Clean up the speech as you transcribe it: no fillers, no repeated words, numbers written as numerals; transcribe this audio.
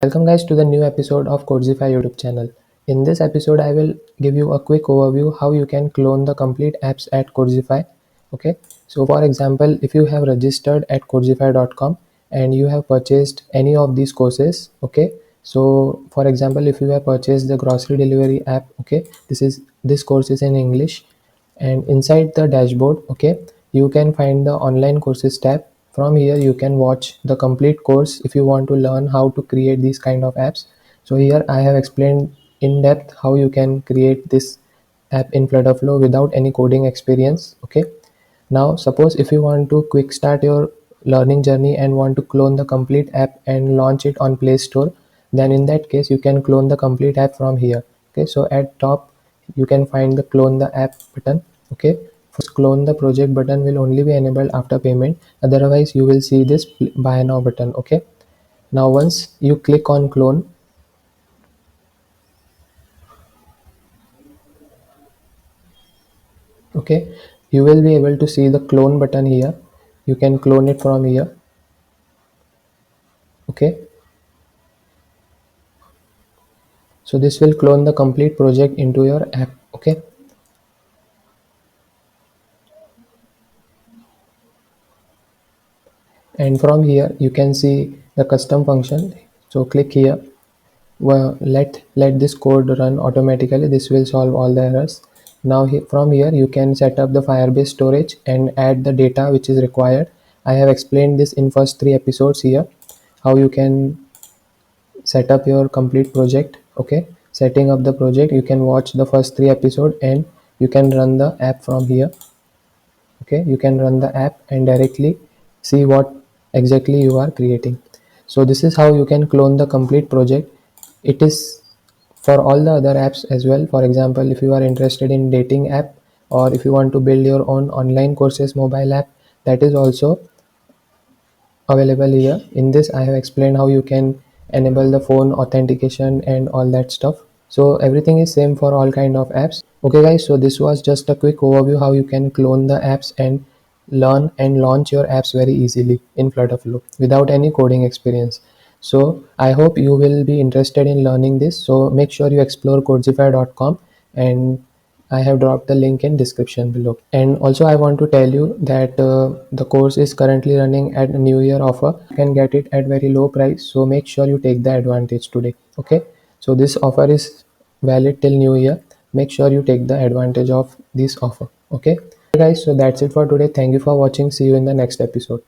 Welcome guys to the new episode of Codzify YouTube channel. In this episode I will give you a quick overview how you can clone the complete apps at Codzify. Okay, so for example, if you have registered at codzify.com and you have purchased any of these courses, okay, so for example, if you have purchased the grocery delivery app, okay, this course is in English, and inside the dashboard, okay, you can find the online courses tab. From here you can watch the complete course if you want to learn how to create these kind of apps. So here I have explained in depth how you can create this app in FlutterFlow without any coding experience. Okay, now suppose if you want to quick start your learning journey and want to clone the complete app and launch it on Play Store, then in that case you can clone the complete app from here. Okay, so at top you can find the clone the app button. Okay, first clone the project button will only be enabled after payment, otherwise you will see this buy now button. Okay, now once you click on clone, okay, you will be able to see the clone button here. You can clone it from here. Okay, so this will clone the complete project into your app. Okay, and from here you can see the custom function. So click here. Well, let this code run automatically. This will solve all the errors. Now from here you can set up the Firebase storage and add the data which is required. I have explained this in first 3 episodes here, how you can set up your complete project. Okay, setting up the project, you can watch the first 3 episodes and you can run the app from here. Okay, you can run the app and directly see what exactly you are creating. So this is how you can clone the complete project. It is for all the other apps as well. For example, if you are interested in dating app, or if you want to build your own online courses mobile app, that is also available here. In this I have explained how you can enable the phone authentication and all that stuff. So everything is same for all kind of apps. Okay guys, so this was just a quick overview how you can clone the apps and learn and launch your apps very easily in FlutterFlow without any coding experience. So I hope you will be interested in learning this, so make sure you explore codzify.com, and I have dropped the link in description below. And also I want to tell you that the course is currently running at a new year offer. You can get it at very low price, so make sure you take the advantage today. Okay, so this offer is valid till new year. Make sure you take the advantage of this offer. Okay guys, so that's it for today. Thank you for watching. See you in the next episode.